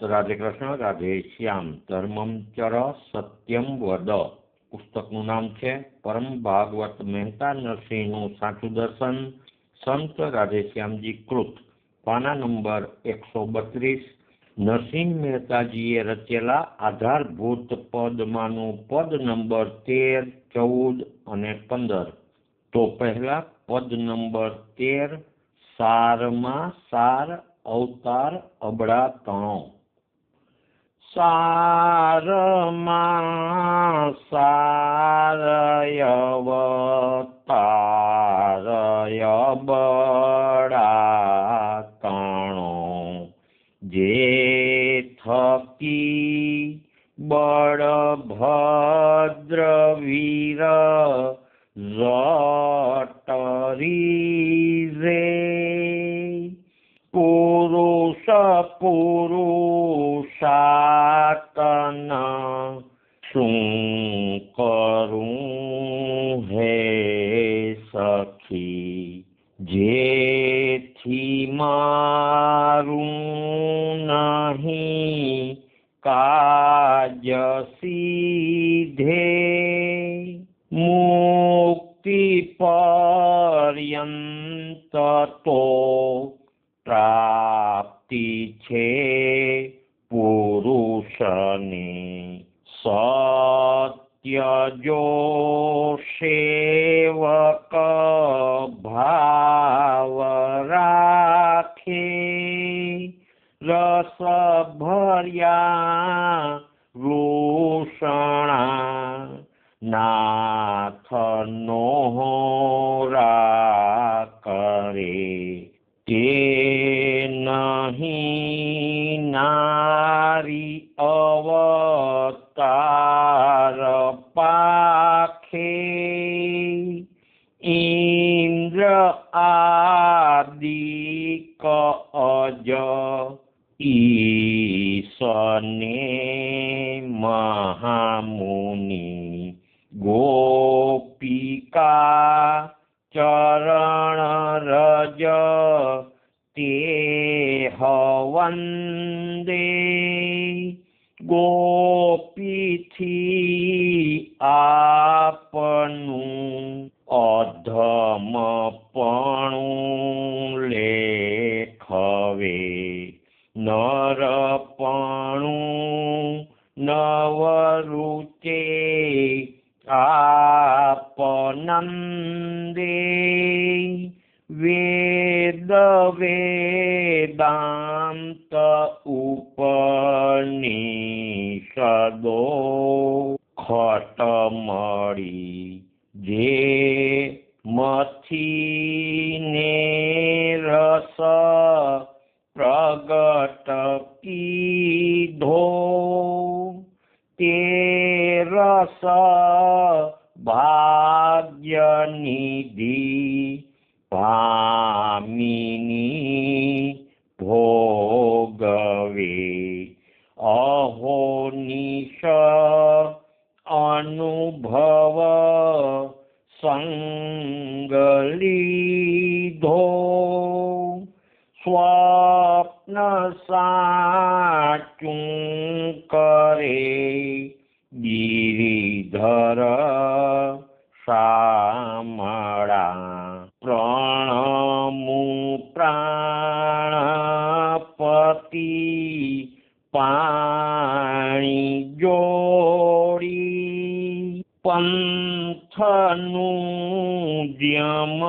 રાધે કૃષ્ણ, રાધે શ્યામ. ધર્મમ ચર સત્યમ વદ પુસ્તકનું નામ છે પરમ ભાગવત મહેતા નરસિંહનું સાચું દર્શન, સંત રાધેશ્યામજી કૃત, પાના નંબર 132. નરસિંહ મહેતાજીએ રચેલા આધારભૂત પદમાંનું પદ નંબર 13, 14 અને 15. તો પહેલા પદ નંબર 13, સારમાં સાર અવતાર અબળા તણો. સારમાં સાર અવતાર અબળા તણો, જે થકી બળભદ્ર વીર જટરી રે. પુરુષ પુરુષાતન શું કરું હે સખી, જેથી મારું નહીં કાજ સીધે. મુક્તિ પર્યંત તો પ્રાપ્તિ છે પુરુષની, સત્ય જો સેવક ભાવ રાખે. રસ ભર્યા વૃષણા નાથનો કરે, તે નહીં નારી અવતાર પાખે. ઇન્દ્ર આદિક અજ ઈશને મહામુનિ, ગોપિકા ચરણ રજ તે વંદે. ગોપીથી આપનું અધમપણું લેખવે, નરપણું નવરુચે આપનંદે. વેદ વેદાંત ઉપનિષદો ખટમળી, જે મથીને રસ પ્રગટ કીધો. તે રસ ભાગ્યનિધિ ભામિની ભોગવે. અહોનિશ અનુભવ સંગ લીધો. સ્વપ્ન સાચું કરે ગિરિધર શામળા. પ્રણમુ પ્રાણપતિ પાણી જોડી. પંથનું જેમ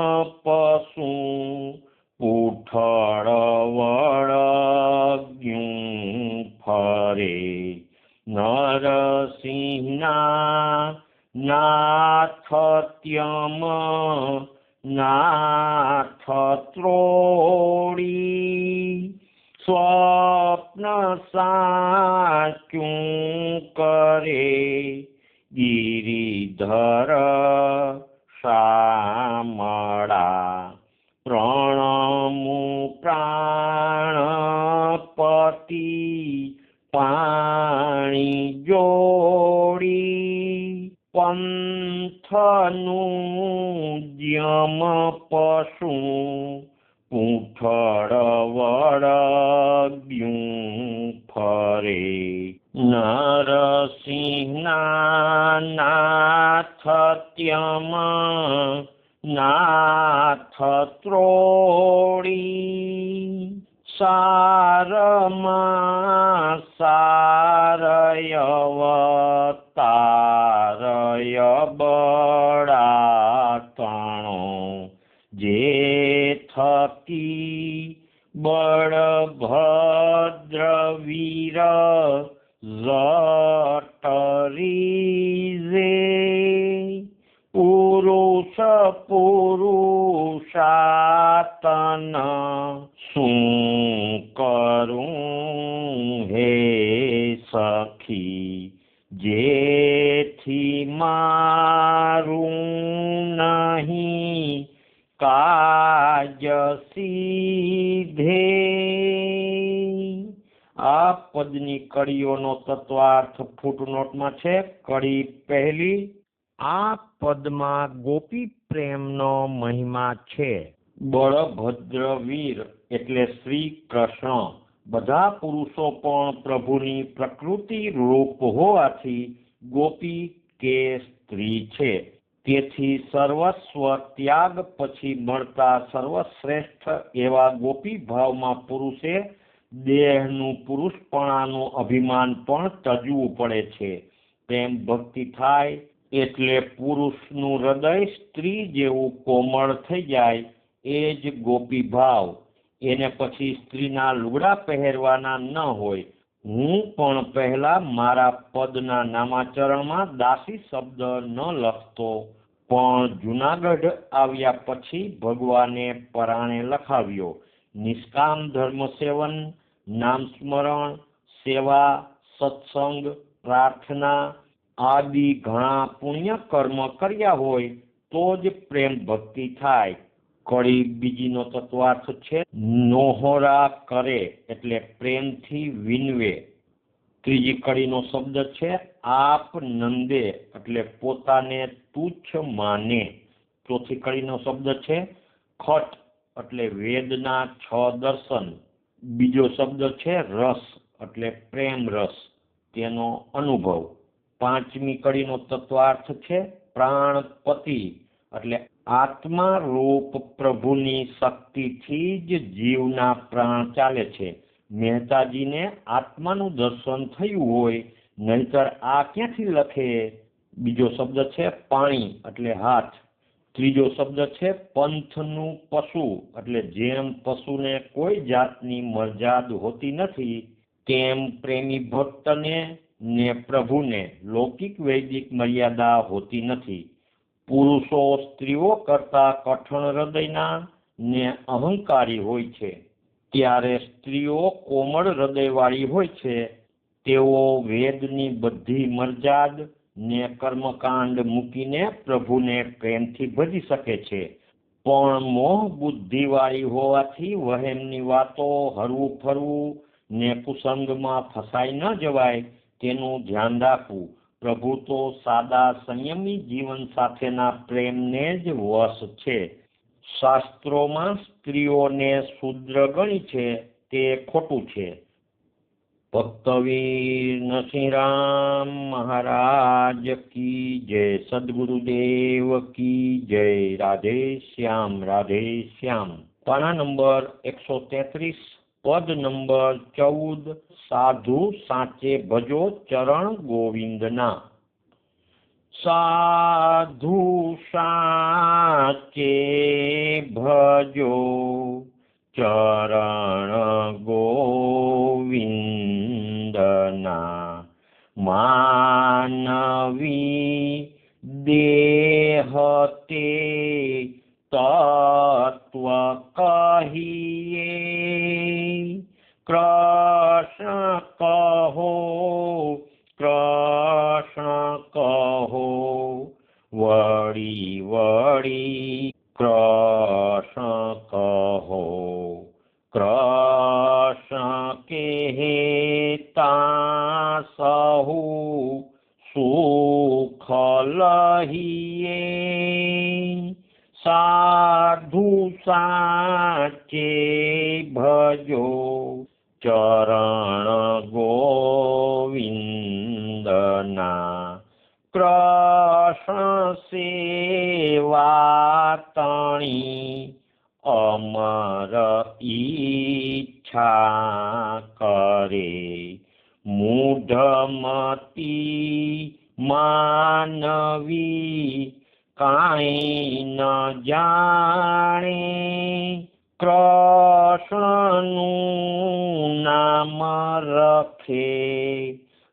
પશુ ઉઠળ વળગ્યું ફરે. નરસિંહના નાથત્યમ નાથ ત્રોડી. સ્વપ્ન સાચું કરે ગિરિધર શામળા. પ્રણમુ પ્રાણપતિ પાણી જોડી. પંથનું જેમ પશુ પૂંઠળ વળગ્યું ખરે નરસિંહના નાથ ત્યમ નાથ ત્રોડી સારમાં સારયવતારય બળાતણો જે થકી બળભદ્ર વીર જટરીજે પુરુષ પુરુષાતન શું કરું હે સખી જેથી મારું નહીં કાજ સીધે। આ પદની કડીઓનો તત્વાર્થ ફૂટનોટમાં છે। કડી પહેલી, આ પદમાં ગોપી પ્રેમનો મહિમા છે। બળભદ્ર વીર એટલે શ્રી કૃષ્ણ। બધા પુરુષો પણ પ્રભુની પ્રકૃતિ રૂપ હોવાથી ગોપી કે સ્ત્રી છે। તેથી સર્વસ્વ ત્યાગ પછી મળતા સર્વશ્રેષ્ઠ એવા ગોપી ભાવમાં પુરુષે દેહનું પુરુષપણાનું અભિમાન પણ તજવું પડે છે। પ્રેમ ભક્તિ થાય એટલે પુરુષનું હૃદય સ્ત્રી જેવું કોમળ થઈ જાય, એ જ ગોપી ભાવ। એને પછી સ્ત્રીના લુગડા પહેરવાના ન હોય। હું પણ પહેલા મારા પદના નામાચરણમાં દાસી શબ્દ ન લખતો, પણ જુનાગઢ આવ્યા પછી ભગવાને પરાણે લખાવ્યો। નિષ્કામ ધર્મ સેવન, નામ સ્મરણ, સેવા, સત્સંગ, પ્રાર્થના આદિ ઘણા પુણ્ય કર્મ કર્યા હોય તો જ પ્રેમ ભક્તિ થાય। કડી બીજીનો તત્વાર્થ છે નોહરા કરે એટલે પ્રેમથી વિનવે। ત્રીજી કડીનો શબ્દ છે આપ નંદે એટલે પોતાને તુચ્છ માને। ચોથી કડીનો શબ્દ છે ખટ એટલે વેદના 6 દર્શન। બીજો શબ્દ છે રસ એટલે પ્રેમ રસ, તેનો અનુભવ। પાંચમી કડીનો તત્વાર્થ છે પ્રાણપતિ એટલે આત્મા રૂપ પ્રભુની શક્તિથી જ જીવના પ્રાણ ચાલે છે। મહેતાજીને આત્માનું દર્શન થયું હોય, નહીતર આ ક્યાંથી લખે। બીજો શબ્દ છે પાણી એટલે હાથ। ત્રીજો શબ્દ છે પંથનું પશુ એટલે જેમ પશુને કોઈ જાતની મરજાદ હોતી નથી, તેમ પ્રેમી ભક્તને ને પ્રભુને લૌકિક વૈદિક મર્યાદા હોતી નથી। પુરુષો સ્ત્રીઓ કરતા કઠણ હૃદયના ને અહંકારી હોય છે, ત્યારે સ્ત્રીઓ કોમળ હૃદયવાળી હોય છે। તેઓ વેદની બધી મરજાદ ને કર્મકાંડ મૂકીને પ્રભુને પ્રેમથી ભજી શકે છે, પણ મોહ બુદ્ધિવાળી હોવાથી વહેમની વાતો, હરવું ફરવું ને કુસંગમાં ફસાઈ ન જવાય તેનું ધ્યાન રાખવું। પ્રભુ તો સાદા સંયમી જીવન સાથેના પ્રેમને જ વશ છે। શાસ્ત્રોમાં સ્ત્રીઓને શૂદ્ર ગણી છે તે ખોટું છે। ભક્તવીર નરસિંહરામ મહારાજ કી જય, સદગુરુદેવ કી જય। રાધે શ્યામ, રાધે શ્યામ। પાના નંબર 133, પદ નંબર 14। સાધુ સાચે ભજો ચરણ ગોવિંદના। સાધુ સાચે ભજો ચરણ ગોવિંદના। માનવી દેહ તે તત્વ કહીએ, કૃષ્ણ કહો, કૃષ્ણ કહો, વળી વળી કૃષ્ણ કહો। કૃષ્ણ કહેતા સહુ સુખ લહીએ। સાધુ સાચે ભજો ચરણ ગો કૃષ્ણ સેવા તણી અમર ઈચ્છા કરે, મૂઢમતી માનવી કાંઈ ન જાણે, કૃષ્ણનું નામ રખે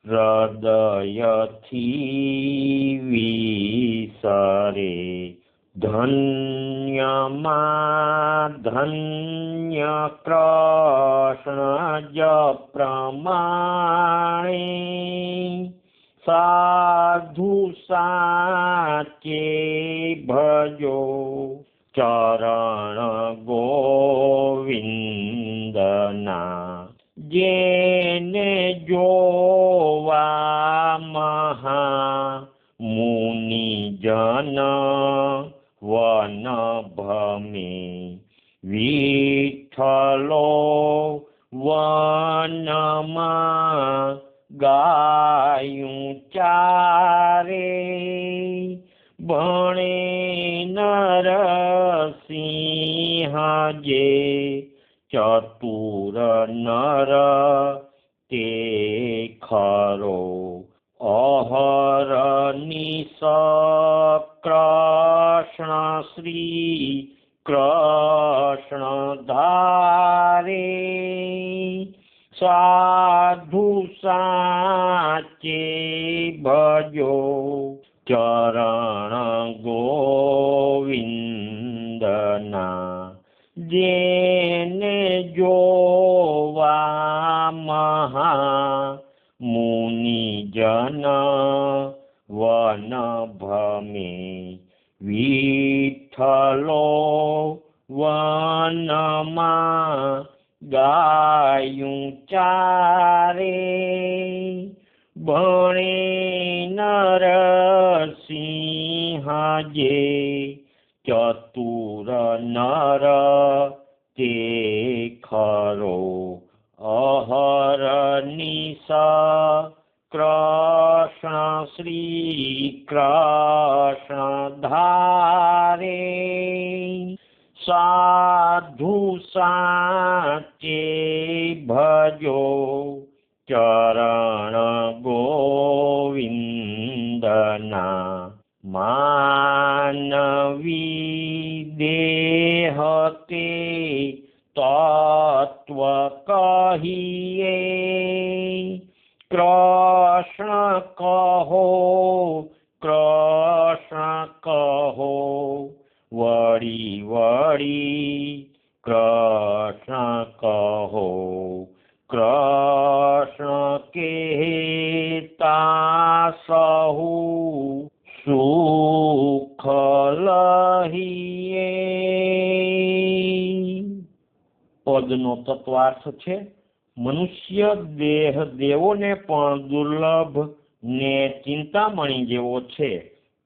હૃદયથી વિસરે, ધન્યમાં ધન્ય કૃષ્ણ જ પ્રમાણે, સાધુ સાચે ભજો ચરણ ગોવિંદના, જેને જોવા મહા મુનિજન વન ભમે, વિઠ્ઠલો વનમાં ગાયું ચારે, ભણે નરસિંહ જે ચતુર નર તે ખરો, અહર્નિશ કૃષ્ણ શ્રી કૃષ્ણ ધારે, સાધુ સાચે ભજો ચરણ ગોવિંદના, જેને જોવા મહા મુનિજન વન ભમે, વિઠ્ઠલો વનમાં ગાયું ચારે, ભણે નરસિંહ જે ચતુર નર તે ખરો, અહર્નિશ કૃષ્ણ શ્રી કૃષ્ણ ધારે, સાધુ સાચે ભજો ચરણ ગોવિંદના, માનવી દેહ તે તત્વ કહીએ, કૃષ્ણ કહો કૃષ્ણ કહો, વળી વળી કૃષ્ણ કહો, કૃષ્ણ કહેતા સહુ સુખ લહીએ. પદનો તત્વાર્થ છે, મનુષ્ય દેહ દેવોને પણ દુર્લભ ને ચિંતામણી જેવો છે,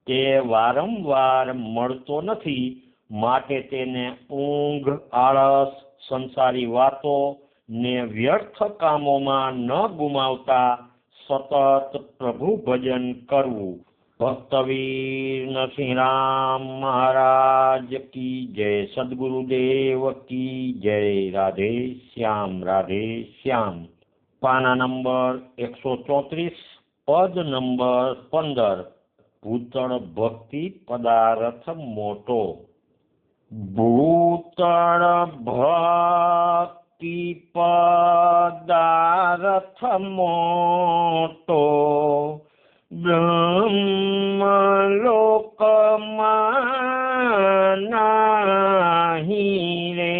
તે વારંવાર મળતો નથી, માટે તેને ઊંઘ, આળસ, સંસારી વાતો ને વ્યર્થ કામોમાં ન ગુમાવતા સતત પ્રભુ ભજન કરવું. ભક્તવીર નરસિંહરામ મહારાજ કી જય, સદગુરુદેવ કી જય. રાધે શ્યામ, રાધે શ્યામ. પાના નંબર 134, પદ નંબર 15. ભૂતળ ભક્તિ પદાર્થ મોટો. ભૂતળ ભક્તિ પદાર્થ મોટો, બ્રહ્મલોકમાં નાહી રે,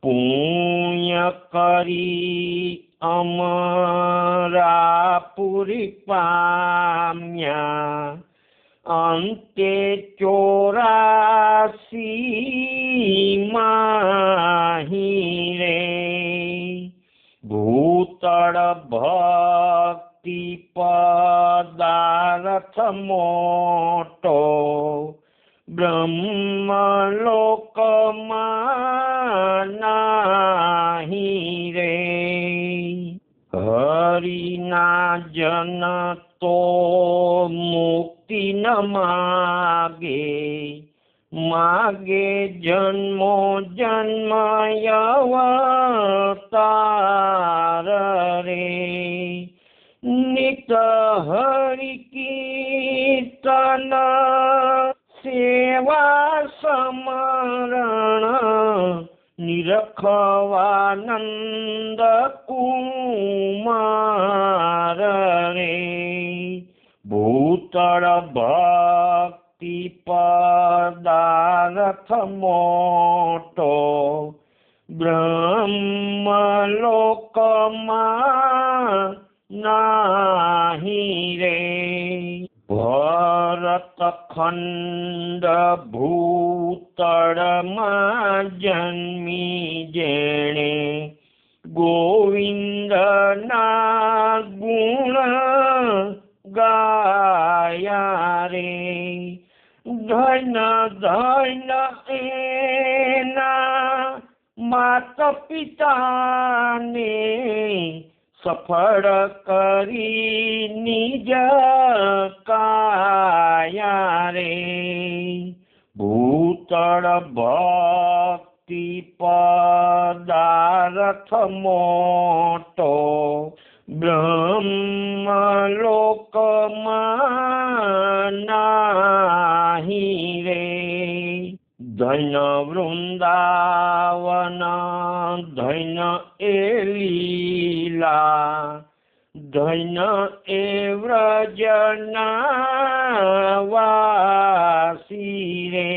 પુણ્ય કરી અમરાપુરી પામ્યા, અંતે 84 માહી રે. ભૂતળ ભક્તિ પદાર્થ મોટો, બ્રહ્મલોકમાં નાહી રે. હરિના જન તો મુક્તિ ન માગે, માગે જન્મો જન્મ અવતાર રે, નિત હરિ કીર્તન સેવા સમરણ, નિરખવાનંદ કુમાર રે, ભૂતળ ભક્તિ પદાર્થ મોટો, બ્રહ્મલોકમાં નાહી રે, ભરત ખંડ ભૂતળમાં જન્મી જેણે, ગોવિંદના ગુણ ગાયા રે, ધન ધન એના માત પિતાને, સફળ કરી નિજ કાયા રે, ભૂતળ ભક્તિ પદાર્થ મોટો, બ્રહ્મલોકમાં નાહી રે, ધન વૃંદાવન ધન એ લીલા, ધન એ વ્રજના વાસી રે,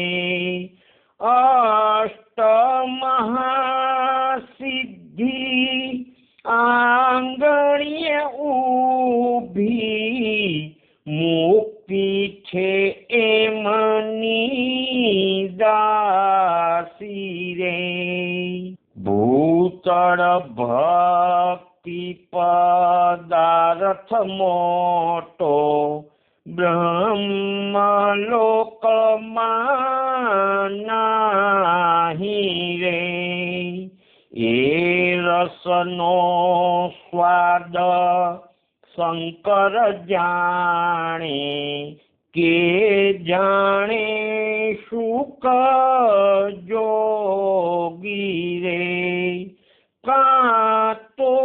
અષ્ટ મહાસિદ્ધિ આંગણીએ ઊભી, મુક્તિ છે એમની દાસી રે, ભૂતળ ભક્તિ પદાર્થ મોટો, બ્રહ્મલોકમાં નાહી રે, એ રસનો સ્વાદ શંકર જાણે, કે જાણે શુક જોગી રે, કાં તો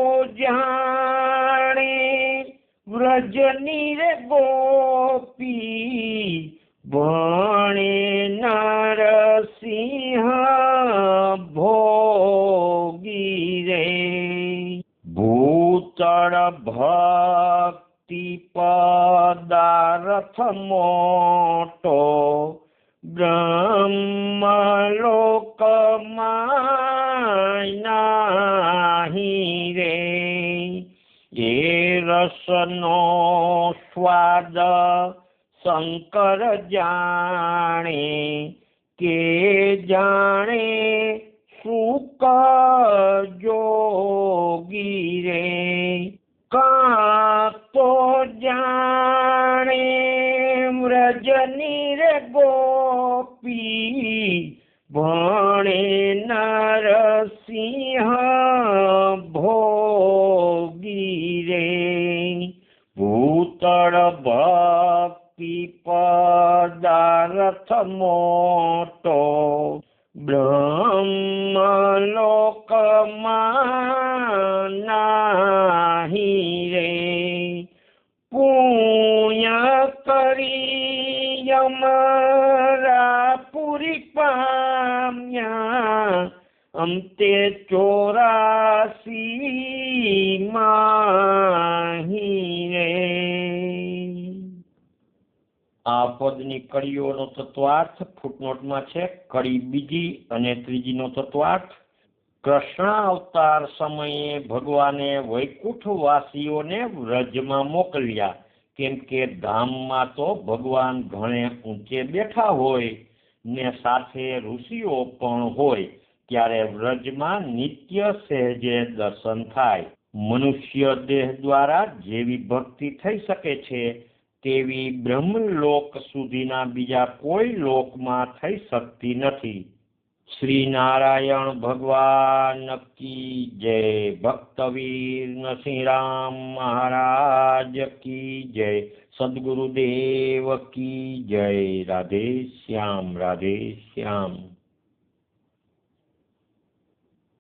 જાણે વ્રજની રે ગોપી, ભણે નરસિંહ ભોગી રે, ભૂતળ ભક્તિ પદાર્થ મોટો, બ્રહ્મલોકમાં નાહી રે, એ રસનો સ્વાદ શંકર જાણે, કે જાણે શુક જોગી રે, કાં તો જાણે વ્રજની રે ગોપી, ભણે નરસિંહ ભોગી રે, ભૂતળ ભક્તિ પદાર્થ મોટો, બ્રહ્મલોકમાં નાહી રે, પુણ્ય કરી અમારા પુરી પામ્યા, અંતે 84 માહી રે. આ પદની કડીઓનો તત્વાર્થ ફૂટનોટમાં છે. કડી બીજી અને ત્રીજીનો તત્વાર્થ. કૃષ્ણ અવતાર સમયે ભગવાને વૈકુંઠવાસીઓને વ્રજમાં મોકલ્યા, કેમ કે ધામમાં તો ભગવાન ઘણે ઊંચે બેઠા હોય ને સાથે ઋષિઓ પણ હોય, ત્યારે વ્રજમાં નિત્ય સહેજે દર્શન થાય. મનુષ્ય દેહ દ્વારા જેવી ભક્તિ થઈ શકે છે તેવી બ્રહ્મલોક સુધીના બીજા કોઈ લોકમાં થઈ શકતી નથી. શ્રી નારાયણ ભગવાન કી જય. ભક્તવીર નરસિંહરામ મહારાજ કી જય. સદગુરુદેવ કી જય. રાધે શ્યામ, રાધે શ્યામ.